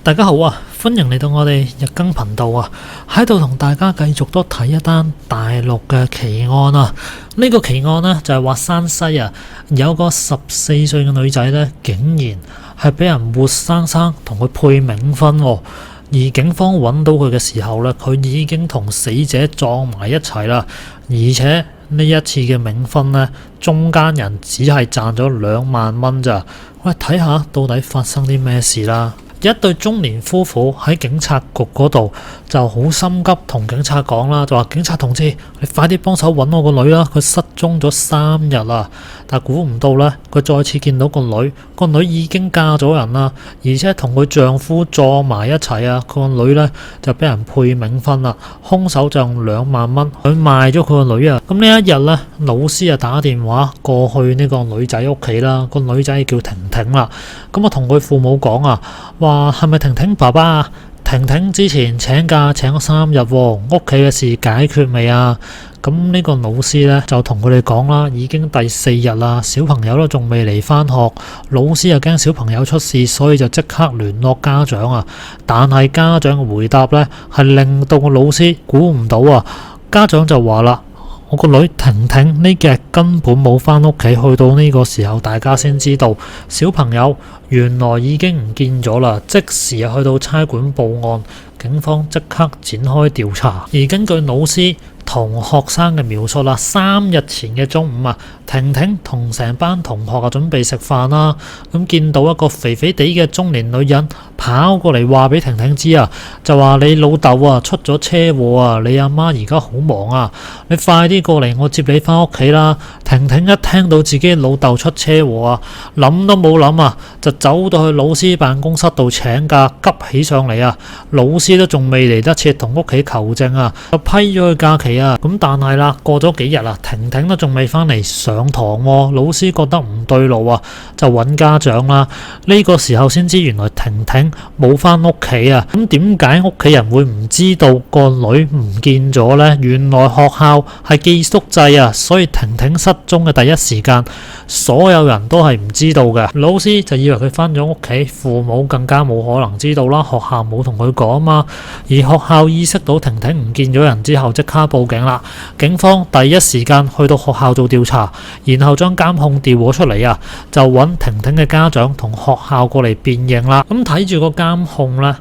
大家好啊，歡迎嚟到我哋日更頻道啊，喺度同大家繼續都睇一單大陸嘅奇案啊。呢個奇案呢，就係話山西啊，有個14歲嘅女仔呢，竟然係俾人活生生同佢配冥婚喎。而警方揾到佢嘅時候呢，佢已經同死者撞埋一齊啦，而且呢一次嘅冥婚呢，中間人只係賺咗2萬蚊咋。喂，睇下到底發生啲咩事啦。一對中年夫婦喺警察局嗰度就好心急同警察講啦，就話警察同志，你快啲幫手揾我個女啦，佢失蹤咗3日啦。但估唔到呢，佢再次見到個女已經嫁咗人啦，而且同佢丈夫撞埋一齊啊。個女呢就俾人配冥婚啦，兇手就用2萬蚊去賣咗佢個女啊。咁呢一日呢，老師啊打電話過去呢個女仔屋企啦，個女仔叫婷婷啦。咁啊同佢父母講啊，話係咪婷婷爸爸啊？婷婷之前請假請咗3日喎，屋企嘅事解決未啊？咁呢個老師呢，就同佢哋講啦，已經第4日啦，小朋友都仲未嚟返學，老師又驚小朋友出事，所以就即刻聯絡家長啊。但係家長嘅回答呢，係令到個老師估唔到啊。家長就話啦，我個女婷婷呢幾日根本冇返屋企，去到呢個時候大家先知道小朋友原來已經唔見咗啦，即時去到差館報案，警方即刻展開調查。而根據老師同學生嘅描述啦，3日前嘅中午啊，婷婷同成班同學啊準備食飯啦，咁見到一個肥肥地嘅中年女人跑過嚟話俾婷婷知啊，就話你老豆啊出咗車禍啊，你阿媽而家好忙啊，你快啲過嚟我接你返屋企啦。婷婷一聽到自己老豆出車禍啊，諗都冇諗啊，就走到去老師辦公室度請假，急起上嚟啊。老師都仲未嚟得切同屋企求證啊，就批咗佢假期啊。咁但係啦，過咗幾日啦，婷婷都仲未返嚟上堂喎。老師覺得唔對路啊，就揾家長啦。呢個時候先知原來婷婷冇返屋企啊。咁點解屋企人會唔知道個女唔見咗呢？原來學校係寄宿制啊，所以婷婷失蹤嘅第一時間，所有人都係唔知道嘅。老師就以為佢返咗屋企，父母更加冇可能知道啦。學校冇同佢講嘛。而學校意識到婷婷唔見咗人之後，即刻報警啦。警方第一時間去到學校做調查，然後將監控調咗出嚟啊，就揾婷婷嘅家長同學校過嚟辨認啦。咁睇住個監控呢，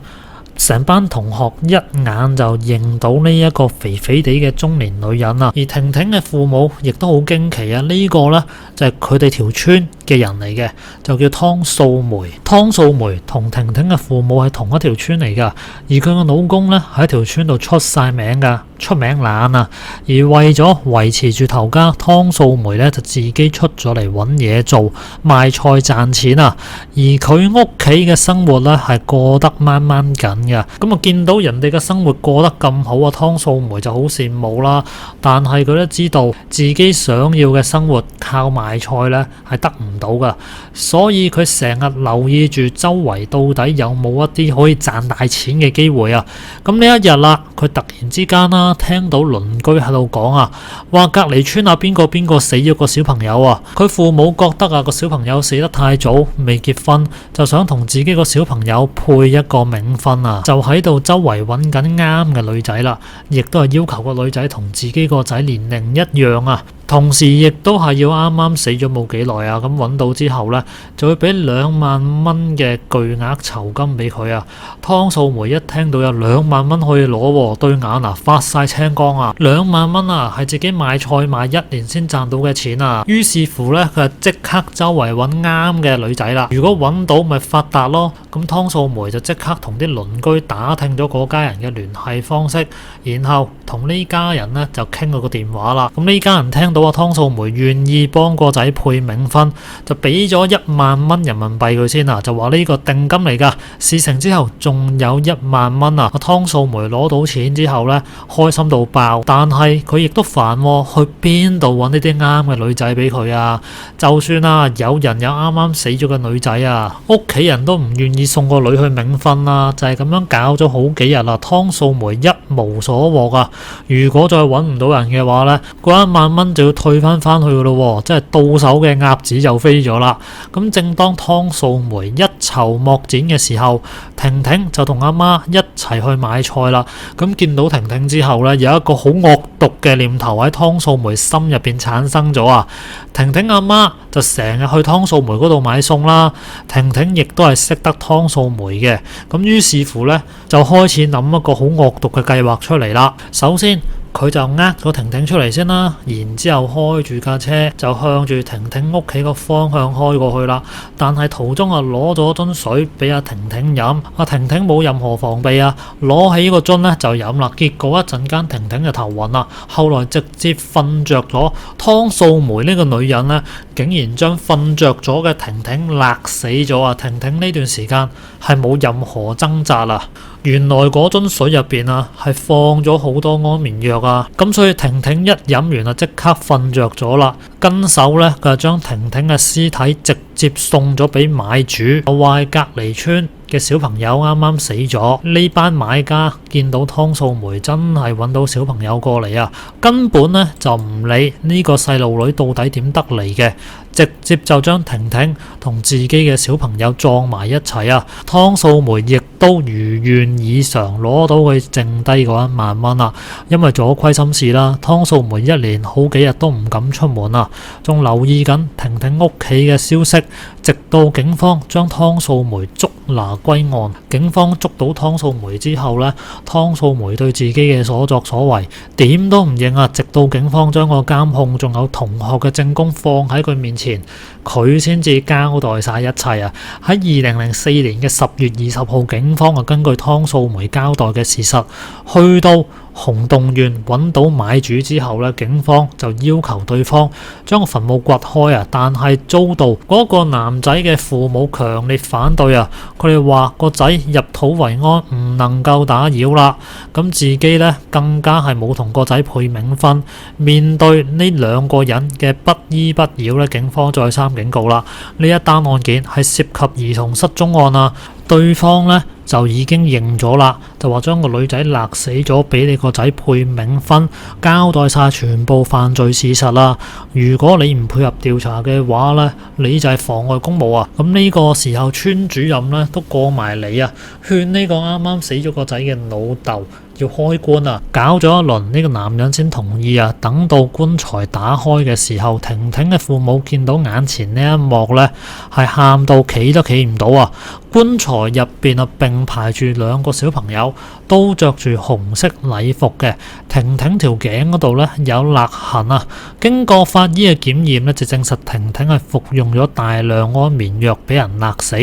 成班同學一眼就認到呢一個肥肥地嘅中年女人啊。而婷婷嘅父母亦都好驚奇啊，呢個呢，就係佢哋條村嘅人嚟嘅，就叫湯素梅。湯素梅同婷婷嘅父母係同一條村嚟噶，而佢嘅老公呢，喺條村度出晒名噶，出名懶啊。而為咗維持住頭家，湯素梅呢就自己出咗嚟揾嘢做，賣菜賺錢啊。而佢屋企嘅生活呢，係過得掹掹緊嘅。咁啊，見到人哋嘅生活過得咁好啊，湯素梅就好羨慕啦。但係佢都知道自己想要嘅生活靠賣菜呢係得唔到噶，所以佢成日留意住周圍到底有冇一啲可以賺大錢嘅機會啊。咁呢一日啦，佢突然之間啦，聽到鄰居喺度講啊，話隔離村啊邊個死咗個小朋友啊。佢父母覺得啊個小朋友死得太早，未結婚，就想同自己個小朋友配一個冥婚啊，就喺度周圍揾緊啱嘅女仔啦，亦都係要求個女仔同自己個仔年齡一樣啊。同時亦都係要啱啱死咗冇幾耐啊，咁揾到之後呢，就會俾2萬蚊嘅巨額酬金俾佢啊。湯素梅一聽到有2萬蚊可以攞，對眼啊發晒青光啊！2萬蚊啊，係自己賣菜賣1年先賺到嘅錢啊！於是乎呢，佢就即刻周圍揾啱嘅女仔啦。如果揾到咪發達咯。咁湯素梅就即刻同啲鄰居打聽咗嗰家人嘅聯繫方式，然後同呢家人呢就傾咗個電話啦。咁呢家人聽到湯素梅願意幫個仔配冥婚，就俾咗1萬蚊人民幣佢先啊，就話呢個定金嚟噶。事成之後仲有1萬蚊啊！湯素梅攞到錢之後呢，開心到爆，但係佢亦都煩喎，去邊度揾呢啲啱嘅女仔俾佢啊？就算有人有啱啱死咗嘅女仔啊，屋企人都唔願意送個女去冥婚啦，就係咁樣搞咗好幾日啦。湯素梅一無所獲啊！如果再揾唔到人嘅話呢，嗰1萬蚊就就要退翻去噶咯，即係到手嘅鴨子就飛咗啦。咁正當湯素梅一籌莫展嘅時候，婷婷就同阿媽一齊去買菜啦。咁見到婷婷之後呢，有一個好惡毒嘅念頭喺湯素梅心入邊產生咗啊！婷婷阿媽就成日去湯素梅嗰度買餸啦。婷婷亦都係識得湯素梅嘅，咁於是乎呢，就開始諗一個好惡毒嘅計劃出嚟啦。首先佢就呃咗婷婷出嚟先啦，然之後開住架車就向住婷婷屋企個方向開過去啦。但係途中啊攞咗樽水俾阿婷婷飲，阿婷婷冇任何防備啊，攞起個樽呢就飲啦。結果一陣間婷婷就頭暈啦，後來直接瞓着咗。湯素梅呢個女人呢，竟然將瞓着咗嘅婷婷勒死咗啊！婷婷呢段時間係冇任何掙扎啦。原來嗰樽水入邊啊係放咗好多安眠藥啊，咁所以婷婷一飲完啊即刻瞓着咗啦。跟手呢，佢就將婷婷嘅屍體直接送咗俾買主，話隔離村嘅小朋友啱啱死咗。呢班買家見到湯素梅真係揾到小朋友過嚟啊，根本呢就唔理呢個細路女到底點得嚟嘅，直接就將婷婷同自己嘅小朋友撞埋一齊啊！湯素梅亦都如願以償攞到佢剩低嗰1萬蚊啦。因為做咗虧心事啦，湯素梅一連好幾日都唔敢出門啊，仲留意緊婷婷屋企嘅消息，直到警方將湯素梅捉拿歸案。警方捉到湯素梅之後呢，湯素梅對自己嘅所作所為點都唔認啊，直到警方將個監控仲有同學嘅證供放喺佢面前，佢先至交代晒一切啊！喺2004年嘅10月20號，警方啊根據湯素梅交代嘅事實，去到洪洞縣揾到買主之後呢，警方就要求對方將個墳墓掘開啊，但係遭到嗰個男仔嘅父母強烈反對啊！佢哋話個仔入土為安，唔能夠打擾啦。咁自己呢，更加係冇同個仔配冥婚。面對呢兩個人嘅不依不饒呢，警方再三警告啦，呢一單案件係涉及兒童失蹤案啊！對方呢就已經認咗啦，就話將個女仔勒死咗，俾你個仔配冥婚，交代晒全部犯罪事實啦。如果你唔配合調查嘅話呢，你就係妨礙公務啊！咁呢個時候，村主任呢都過埋嚟啊，勸呢個啱啱死咗個仔嘅老豆要開棺啊！搞咗一輪，呢個男人先同意啊。等到棺材打開嘅時候，婷婷嘅父母見到眼前呢一幕呢，係喊到企都企唔到啊！棺材入邊啊，並排住2個小朋友，都着住紅色禮服嘅。婷婷條頸嗰度呢有勒痕啊！經過法醫嘅檢驗呢，就證實婷婷係服用咗大量安眠藥，俾人勒死。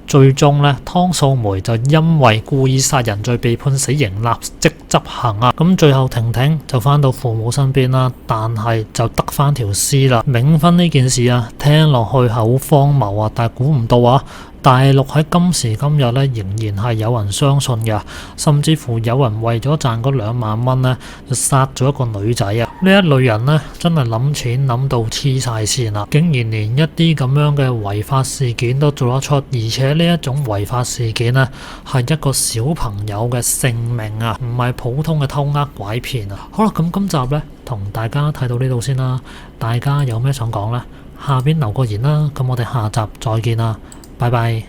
最終呢，湯素梅就因為故意殺人罪被判死刑，立即執行啊！咁最後婷婷就翻到父母身邊啦，但係就得翻條屍啦。冥婚呢件事啊，聽落去係好荒謬啊，但係估唔到啊！大陸喺今時今日咧，仍然係有人相信嘅，甚至乎有人為咗賺嗰2萬蚊咧，就殺咗一個女仔啊！呢一類人呢，真係諗錢諗到黐晒線啦，竟然連一啲咁樣嘅違法事件都做得出，而且呢一種違法事件呢，係一個小朋友嘅性命啊，唔係普通嘅偷呃拐騙啊！好啦，咁今集呢，同大家睇到呢度先啦，大家有咩想講呢？下邊留個言啦，咁我哋下集再見啦。拜拜。